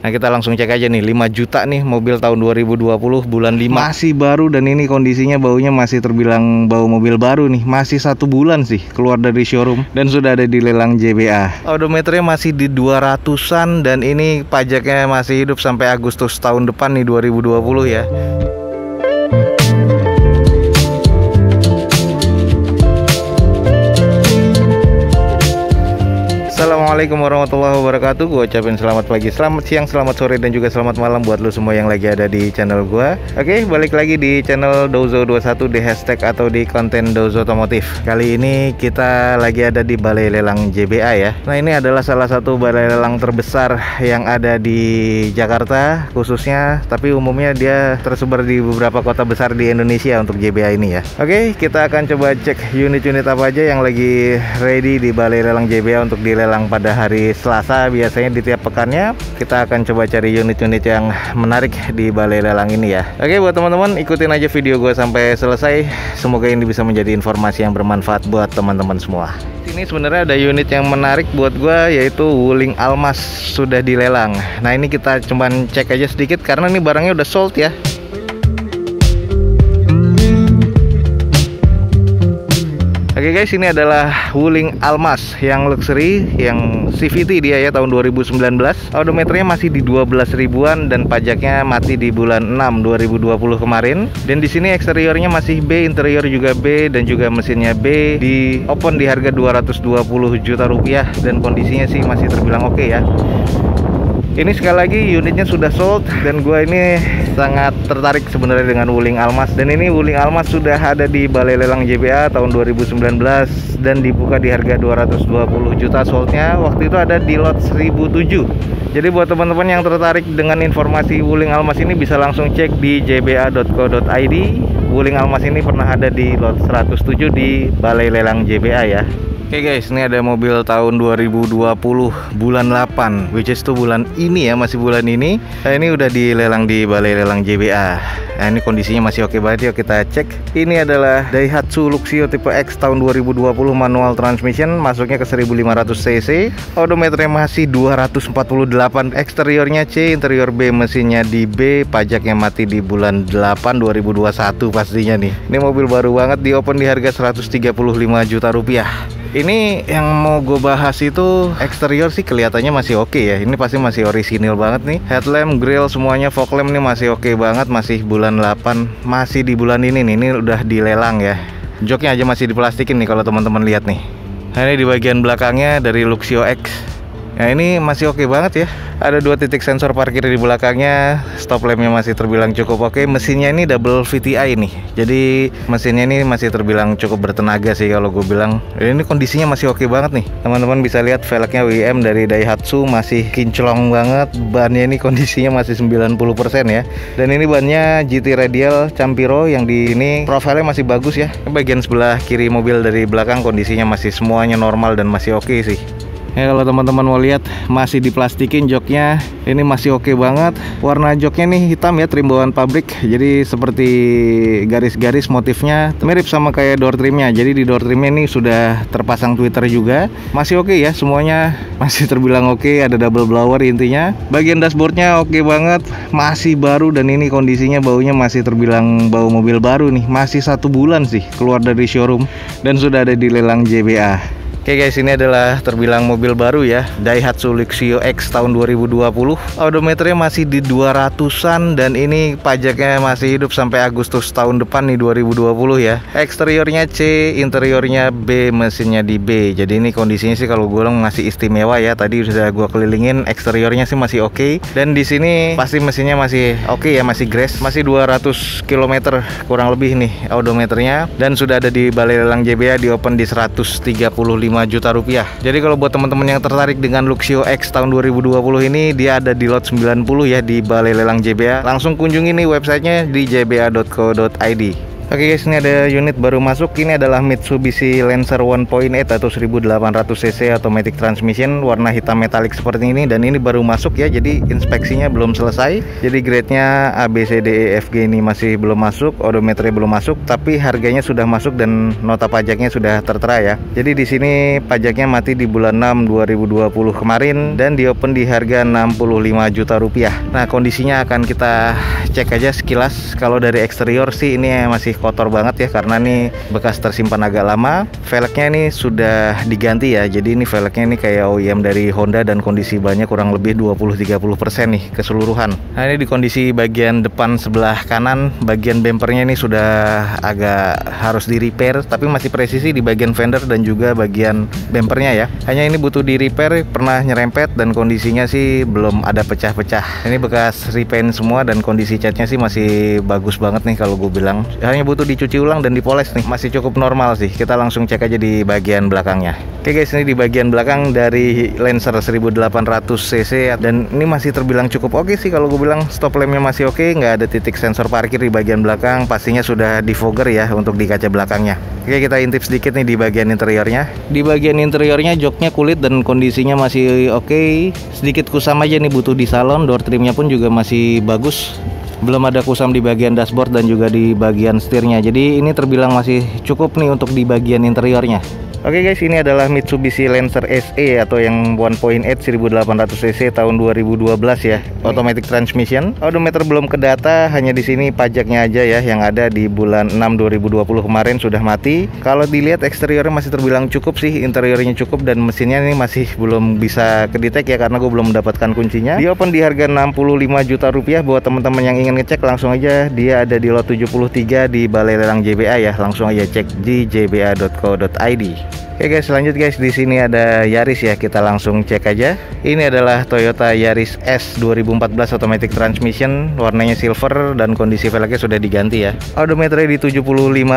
Nah kita langsung cek aja nih, 5 juta nih mobil tahun 2020 bulan 5. Masih baru dan ini kondisinya baunya masih terbilang bau mobil baru nih. Masih 1 bulan sih keluar dari showroom dan sudah ada di lelang JBA. Odometernya masih di 200-an dan ini pajaknya masih hidup sampai Agustus tahun depan nih 2020 ya. Assalamualaikum warahmatullahi wabarakatuh. Gue ucapin selamat pagi, selamat siang, selamat sore, dan juga selamat malam buat lo semua yang lagi ada di channel gue. Oke, balik lagi di channel Dozo21 di hashtag atau di konten Dozo Otomotif. Kali ini kita lagi ada di Balai Lelang JBA ya. Nah ini adalah salah satu balai lelang terbesar yang ada di Jakarta khususnya, tapi umumnya dia tersebar di beberapa kota besar di Indonesia untuk JBA ini ya. Oke, kita akan coba cek unit-unit apa aja yang lagi ready di Balai Lelang JBA untuk dilelang pada hari Selasa. Biasanya di tiap pekannya kita akan coba cari unit-unit yang menarik di balai lelang ini ya. Oke, buat teman-teman ikutin aja video gue sampai selesai. Semoga ini bisa menjadi informasi yang bermanfaat buat teman-teman semua. Ini sebenarnya ada unit yang menarik buat gue, yaitu Wuling Almas sudah dilelang. Nah ini kita cuman cek aja sedikit karena ini barangnya udah sold ya. Oke guys, ini adalah Wuling Almas yang luxury, yang CVT dia ya, tahun 2019. Odometernya masih di 12 ribuan dan pajaknya mati di bulan 6 2020 kemarin. Dan di sini eksteriornya masih B, interior juga B, dan juga mesinnya B. Di open di harga 220 juta rupiah dan kondisinya sih masih terbilang oke ya. Ini sekali lagi unitnya sudah sold dan gue ini sangat tertarik sebenarnya dengan Wuling Almas. Dan ini Wuling Almas sudah ada di Balai Lelang JBA tahun 2019 dan dibuka di harga 220 juta soldnya. Waktu itu ada di lot 1007. Jadi buat teman-teman yang tertarik dengan informasi Wuling Almas ini bisa langsung cek di jba.co.id. Wuling Almas ini pernah ada di lot 107 di Balai Lelang JBA ya. Oke guys, ini ada mobil tahun 2020 bulan 8, which is tuh bulan ini ya, masih bulan ini. Nah ini udah dilelang di Balai Lelang JBA. Nah ini kondisinya masih oke banget, yuk kita cek. Ini adalah Daihatsu Luxio tipe X tahun 2020 manual transmission, masuknya ke 1500 cc. Odometernya masih 248, eksteriornya C, interior B, mesinnya di B, pajaknya mati di bulan 8 2021 pastinya nih. Ini mobil baru banget, di open di harga 135 juta rupiah. Ini yang mau gue bahas itu eksterior sih kelihatannya masih oke ya. Ini pasti masih orisinil banget nih. Headlamp, grill, semuanya, fog lamp nih masih oke banget. Masih bulan 8, masih di bulan ini nih. Ini udah dilelang ya. Joknya aja masih diplastikin nih kalau teman-teman lihat nih. Nah ini di bagian belakangnya dari Luxio X. Nah ini masih oke banget ya. Ada 2 titik sensor parkir di belakangnya. Stop lampnya masih terbilang cukup oke. Mesinnya ini double VTI nih. Jadi mesinnya ini masih terbilang cukup bertenaga sih kalau gue bilang. Ini kondisinya masih oke banget nih. Teman-teman bisa lihat velgnya WM dari Daihatsu masih kinclong banget. Bannya ini kondisinya masih 90% ya. Dan ini bannya GT Radial Campiro yang di ini profilnya masih bagus ya. Bagian sebelah kiri mobil dari belakang kondisinya masih semuanya normal dan masih oke sih. Ya kalau teman-teman mau lihat masih diplastikin joknya, ini masih oke banget. Warna joknya nih hitam ya, trim bawaan pabrik. Jadi seperti garis-garis motifnya mirip sama kayak door trimnya. Jadi di door trimnya ini sudah terpasang tweeter juga. Masih oke ya, semuanya masih terbilang oke. Ada double blower intinya. Bagian dashboardnya oke banget, masih baru dan ini kondisinya baunya masih terbilang bau mobil baru nih. Masih 1 bulan sih keluar dari showroom dan sudah ada di lelang JBA. Oke guys, ini adalah terbilang mobil baru ya, Daihatsu Luxio X tahun 2020. Odometernya masih di 200-an dan ini pajaknya masih hidup sampai Agustus tahun depan nih 2020 ya. Eksteriornya C, interiornya B, mesinnya di B. Jadi ini kondisinya sih kalau gue bilang masih istimewa ya. Tadi sudah gue kelilingin, eksteriornya sih masih oke. Dan di sini pasti mesinnya masih oke ya, masih grass. Masih 200 km kurang lebih nih odometernya dan sudah ada di Balai Lelang JBA, di open di 135 juta rupiah. Jadi kalau buat teman-teman yang tertarik dengan Luxio X tahun 2020 ini, dia ada di lot 90 ya di Balai Lelang JBA. Langsung kunjungi nih websitenya di jba.co.id. Oke guys, ini ada unit baru masuk. Ini adalah Mitsubishi Lancer 1.8 atau 1800 cc automatic transmission, warna hitam metalik seperti ini. Dan ini baru masuk ya, jadi inspeksinya belum selesai. Jadi grade-nya A, B, C, D, E, F, G ini masih belum masuk, odometernya belum masuk, tapi harganya sudah masuk dan nota pajaknya sudah tertera ya. Jadi di sini pajaknya mati di bulan 6 2020 kemarin dan di open di harga 65 juta rupiah. Nah, kondisinya akan kita cek aja sekilas. Kalau dari eksterior sih ini masih kotor banget ya, karena ini bekas tersimpan agak lama. Velgnya ini sudah diganti ya, jadi ini velgnya ini kayak OEM dari Honda dan kondisi bannya kurang lebih 20-30% nih keseluruhan. Nah, ini di kondisi bagian depan sebelah kanan, bagian bempernya ini sudah agak harus di repair, tapi masih presisi di bagian fender dan juga bagian bempernya ya. Hanya ini butuh di repair, pernah nyerempet dan kondisinya sih belum ada pecah-pecah. Ini bekas repaint semua dan kondisi catnya sih masih bagus banget nih kalau gue bilang. Hanya butuh dicuci ulang dan dipoles nih, masih cukup normal sih. Kita langsung cek aja di bagian belakangnya. Oke guys, ini di bagian belakang dari Lancer 1800 cc dan ini masih terbilang cukup oke sih kalau gue bilang. Stop lampnya masih oke, nggak ada titik sensor parkir di bagian belakang. Pastinya sudah defogger ya untuk di kaca belakangnya. Oke, kita intip sedikit nih di bagian interiornya. Di bagian interiornya joknya kulit dan kondisinya masih oke. Sedikit kusam aja nih, butuh di salon. Door trimnya pun juga masih bagus. Belum ada kusam di bagian dashboard dan juga di bagian setirnya. Jadi ini terbilang masih cukup nih untuk di bagian interiornya. Oke guys, ini adalah Mitsubishi Lancer SE atau yang 1.8 1800 cc tahun 2012 ya, automatic transmission. Odometer belum ke data, hanya di sini pajaknya aja ya yang ada di bulan 6 2020 kemarin sudah mati. Kalau dilihat eksteriornya masih terbilang cukup sih, interiornya cukup dan mesinnya ini masih belum bisa kedetek ya karena gue belum mendapatkan kuncinya. Di open di harga 65 juta rupiah. Buat teman-teman yang ingin ngecek langsung aja, dia ada di lot 73 di Balai Lelang JBA ya. Langsung aja cek di jba.co.id. Oke guys, lanjut guys, di sini ada Yaris ya, kita langsung cek aja. Ini adalah Toyota Yaris S 2014 automatic transmission, warnanya silver dan kondisi velgnya sudah diganti ya. Odometernya di 75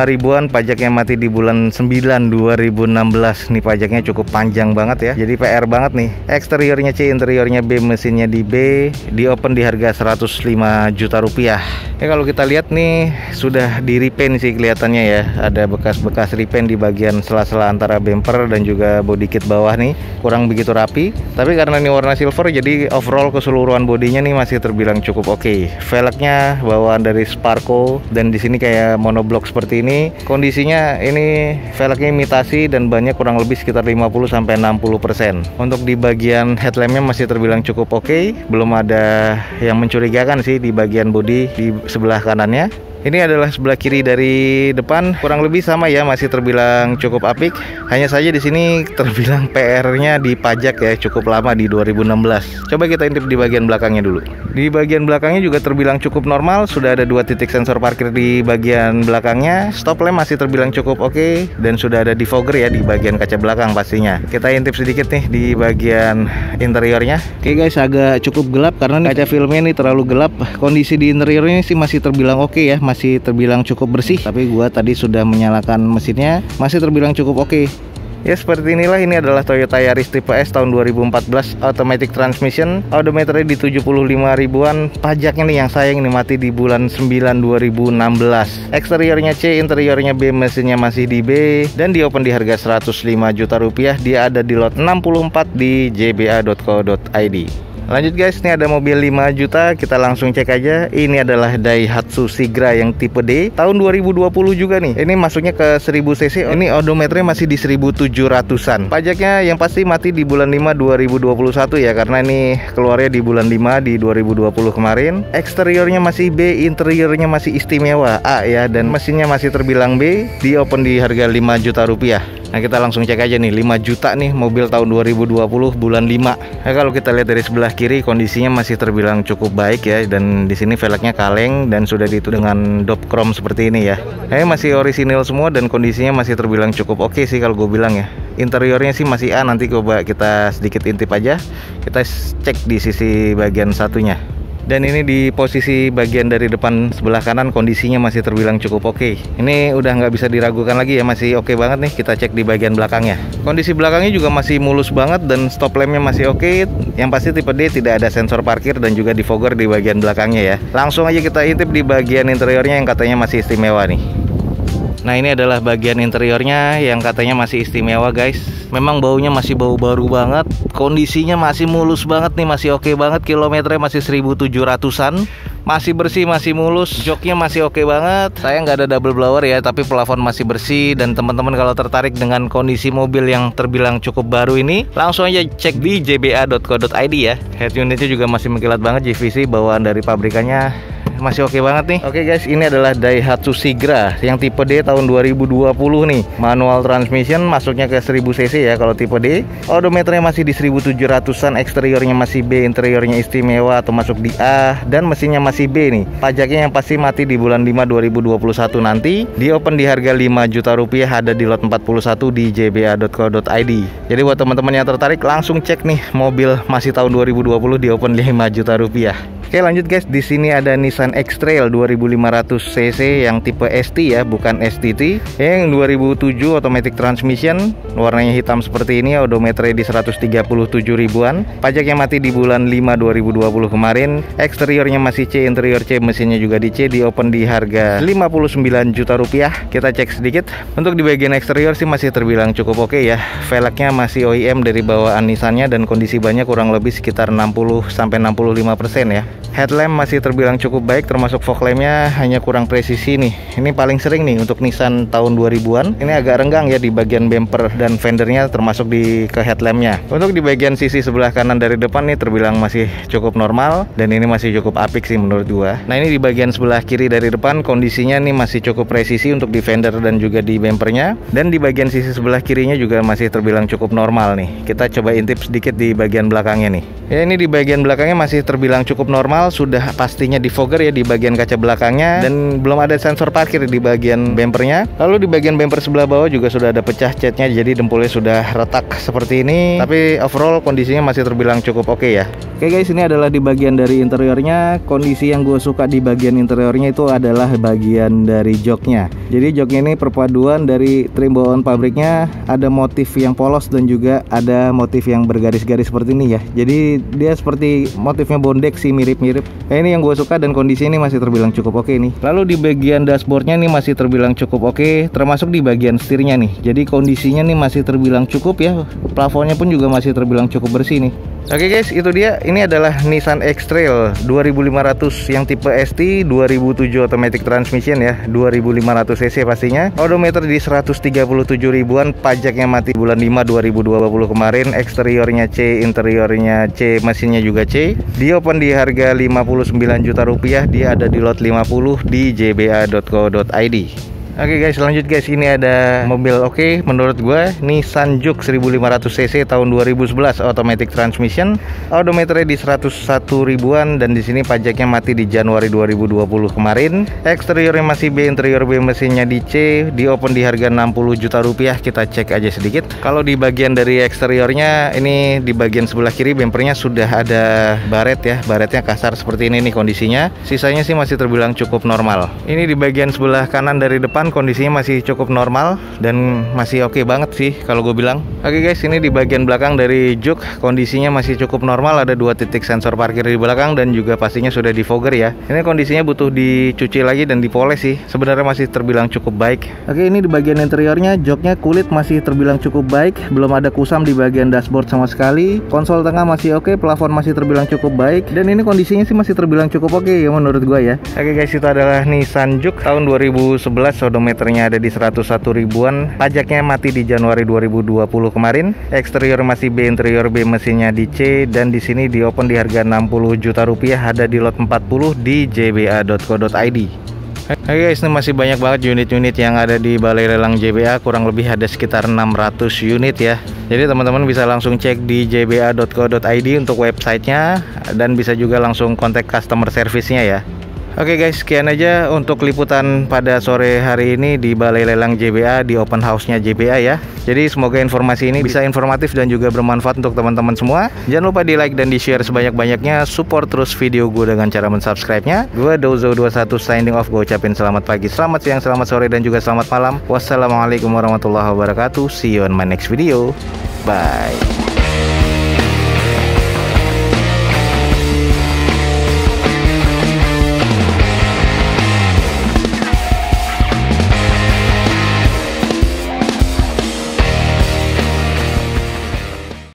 ribuan, pajaknya mati di bulan 9 2016. Nih pajaknya cukup panjang banget ya, jadi PR banget nih. Eksteriornya C, interiornya B, mesinnya di B, di open di harga 105 juta rupiah. Ya kalau kita lihat nih sudah di repaint sih kelihatannya ya, ada bekas-bekas repaint di bagian sela-sela antara bumper dan juga body kit bawah nih, kurang begitu rapi. Tapi karena ini warna silver, jadi overall keseluruhan bodinya nih masih terbilang cukup oke. Velgnya bawaan dari Sparco dan di sini kayak monoblock seperti ini. Kondisinya ini velgnya imitasi dan banyak kurang lebih sekitar 50-60%. Untuk di bagian headlampnya masih terbilang cukup oke, belum ada yang mencurigakan sih di bagian bodi di sebelah kanannya. Ini adalah sebelah kiri dari depan, kurang lebih sama ya, masih terbilang cukup apik. Hanya saja di sini terbilang PR-nya di pajak ya, cukup lama di 2016. Coba kita intip di bagian belakangnya dulu. Di bagian belakangnya juga terbilang cukup normal, sudah ada 2 titik sensor parkir di bagian belakangnya. Stop lamp masih terbilang cukup oke dan sudah ada defogger ya di bagian kaca belakang pastinya. Kita intip sedikit nih di bagian interiornya. Oke guys, agak cukup gelap karena nih kaca filmnya ini terlalu gelap. Kondisi di interiornya sih masih terbilang oke ya, masih terbilang cukup bersih. Tapi gua tadi sudah menyalakan mesinnya, masih terbilang cukup oke. Ya seperti inilah, ini adalah Toyota Yaris tipe S tahun 2014 automatic transmission. Odometernya di 75 ribuan. Pajaknya nih yang sayang ini mati di bulan 9 2016. Eksteriornya C, interiornya B, mesinnya masih di B dan di open di harga 105 juta rupiah. Dia ada di lot 64 di jba.co.id. Lanjut guys, ini ada mobil 5 juta, kita langsung cek aja. Ini adalah Daihatsu Sigra yang tipe D tahun 2020 juga nih. Ini masuknya ke 1000 cc. Ini odometernya masih di 1700-an. Pajaknya yang pasti mati di bulan 5 2021 ya, karena ini keluarnya di bulan 5 di 2020 kemarin. Eksteriornya masih B, interiornya masih istimewa A ya, dan mesinnya masih terbilang B. Di open di harga 5 juta rupiah. Nah kita langsung cek aja nih, 5 juta nih mobil tahun 2020 bulan 5. Nah kalau kita lihat dari sebelah kiri, kondisinya masih terbilang cukup baik ya, dan di sini velgnya kaleng dan sudah diitu dengan dop chrome seperti ini ya. Masih orisinil semua dan kondisinya masih terbilang cukup oke sih kalau gue bilang ya. Interiornya sih masih A, nanti coba kita sedikit intip aja. Kita cek di sisi bagian satunya. Dan ini di posisi bagian dari depan sebelah kanan, kondisinya masih terbilang cukup oke. Ini udah nggak bisa diragukan lagi ya, masih oke banget nih. Kita cek di bagian belakangnya. Kondisi belakangnya juga masih mulus banget dan stop lampnya masih oke. Yang pasti tipe D tidak ada sensor parkir dan juga defogger di bagian belakangnya ya. Langsung aja kita intip di bagian interiornya yang katanya masih istimewa nih. Nah, ini adalah bagian interiornya yang katanya masih istimewa guys. Memang baunya masih bau baru banget. Kondisinya masih mulus banget nih, masih oke banget. Kilometernya masih 1700-an. Masih bersih, masih mulus. Joknya masih oke banget. Saya nggak ada double blower ya, tapi plafon masih bersih. Dan teman-teman kalau tertarik dengan kondisi mobil yang terbilang cukup baru ini, langsung aja cek di jba.co.id ya. Head unitnya juga masih mengkilat banget, JVC bawaan dari pabrikannya masih oke banget nih. Oke guys, ini adalah Daihatsu Sigra yang tipe D tahun 2020 nih. Manual transmission, masuknya ke 1000 cc ya kalau tipe D. Odometernya masih di 1700-an, eksteriornya masih B, interiornya istimewa atau masuk di A, dan mesinnya masih B nih. Pajaknya yang pasti mati di bulan 5 2021 nanti. Di open di harga 5 juta rupiah, ada di lot 41 di jba.co.id. Jadi buat teman-teman yang tertarik, langsung cek nih mobil masih tahun 2020 di open 5 juta rupiah. Oke lanjut guys, di sini ada Nissan X-Trail 2500 cc yang tipe ST ya, bukan STT. Yang 2007 automatic transmission, warnanya hitam seperti ini, odometernya di 137 ribuan. Pajaknya mati di bulan 5 2020 kemarin. Eksteriornya masih C, interior C, mesinnya juga di C. Di open di harga 59 juta rupiah. Kita cek sedikit. Untuk di bagian eksterior sih masih terbilang cukup oke ya. Velgnya masih OEM dari bawaan Nissannya dan kondisi bannya kurang lebih sekitar 60-65% ya. Headlamp masih terbilang cukup baik, termasuk fog lampnya hanya kurang presisi nih. Ini paling sering nih untuk Nissan tahun 2000-an. Ini agak renggang ya di bagian bumper dan fendernya, termasuk di ke headlampnya. Untuk di bagian sisi sebelah kanan dari depan nih terbilang masih cukup normal dan ini masih cukup apik sih menurut gua. Nah, ini di bagian sebelah kiri dari depan kondisinya nih masih cukup presisi untuk di fender dan juga di bumpernya. Dan di bagian sisi sebelah kirinya juga masih terbilang cukup normal nih. Kita coba intip sedikit di bagian belakangnya nih. Ya, ini di bagian belakangnya masih terbilang cukup normal, sudah pastinya di fogger ya di bagian kaca belakangnya, dan belum ada sensor parkir di bagian bumpernya. Lalu di bagian bumper sebelah bawah juga sudah ada pecah catnya, jadi dempulnya sudah retak seperti ini. Tapi overall kondisinya masih terbilang cukup oke ya. Oke guys, ini adalah di bagian dari interiornya. Kondisi yang gue suka di bagian interiornya itu adalah bagian dari joknya. Jadi joknya ini perpaduan dari trim bawaan pabriknya, ada motif yang polos dan juga ada motif yang bergaris-garis seperti ini ya. Jadi dia seperti motifnya bondek sih, mirip-mirip. Ini yang gue suka dan kondisi ini masih terbilang cukup oke nih. Lalu di bagian dashboardnya nih masih terbilang cukup oke, termasuk di bagian setirnya nih. Jadi kondisinya nih masih terbilang cukup ya. Plafonnya pun juga masih terbilang cukup bersih nih. Oke guys, itu dia. Ini adalah Nissan X-Trail 2500 yang tipe ST, 2007 automatic transmission ya, 2500 cc pastinya. Odometer di 137 ribuan, pajaknya mati bulan 5 2020 kemarin. Eksteriornya C, interiornya C, mesinnya juga C. Di open di harga 59 juta rupiah, dia ada di lot 50 di jba.co.id. Oke guys, lanjut guys, ini ada mobil oke menurut gue, Nissan Juke 1500 cc tahun 2011 automatic transmission, odometernya di 101 ribuan dan di sini pajaknya mati di Januari 2020 kemarin. Eksteriornya masih B, interior B, mesinnya di C, di open di harga 60 juta rupiah. Kita cek aja sedikit. Kalau di bagian dari eksteriornya, ini di bagian sebelah kiri bumpernya sudah ada baret ya, baretnya kasar seperti ini nih kondisinya. Sisanya sih masih terbilang cukup normal. Ini di bagian sebelah kanan dari depan kondisinya masih cukup normal dan masih oke banget sih kalau gue bilang. Oke guys, ini di bagian belakang dari Juke kondisinya masih cukup normal, ada 2 titik sensor parkir di belakang dan juga pastinya sudah di fogger ya. Ini kondisinya butuh dicuci lagi dan dipoles sih, sebenarnya masih terbilang cukup baik. Oke, ini di bagian interiornya, joknya kulit masih terbilang cukup baik, belum ada kusam di bagian dashboard sama sekali. Konsol tengah masih oke, plafon masih terbilang cukup baik, dan ini kondisinya sih masih terbilang cukup oke ya menurut gue ya. Oke guys, itu adalah Nissan Juke tahun 2011, odometernya ada di 101 ribuan, pajaknya mati di Januari 2020 kemarin. Eksterior masih B, interior B, mesinnya di C, dan di sini di open di harga 60 juta rupiah, ada di lot 40 di jba.co.id. Oke guys, ini masih banyak banget unit-unit yang ada di Balai Lelang JBA, kurang lebih ada sekitar 600 unit ya. Jadi teman-teman bisa langsung cek di jba.co.id untuk websitenya, dan bisa juga langsung kontak customer service-nya ya. Oke guys, sekian aja untuk liputan pada sore hari ini di Balai Lelang JBA, di open house-nya JBA ya. Jadi semoga informasi ini bisa informatif dan juga bermanfaat untuk teman-teman semua. Jangan lupa di like dan di share sebanyak-banyaknya. Support terus video gue dengan cara mensubscribe-nya. Gue Dozo21 signing off. Gue ucapin selamat pagi, selamat siang, selamat sore, dan juga selamat malam. Wassalamualaikum warahmatullahi wabarakatuh. See you on my next video. Bye.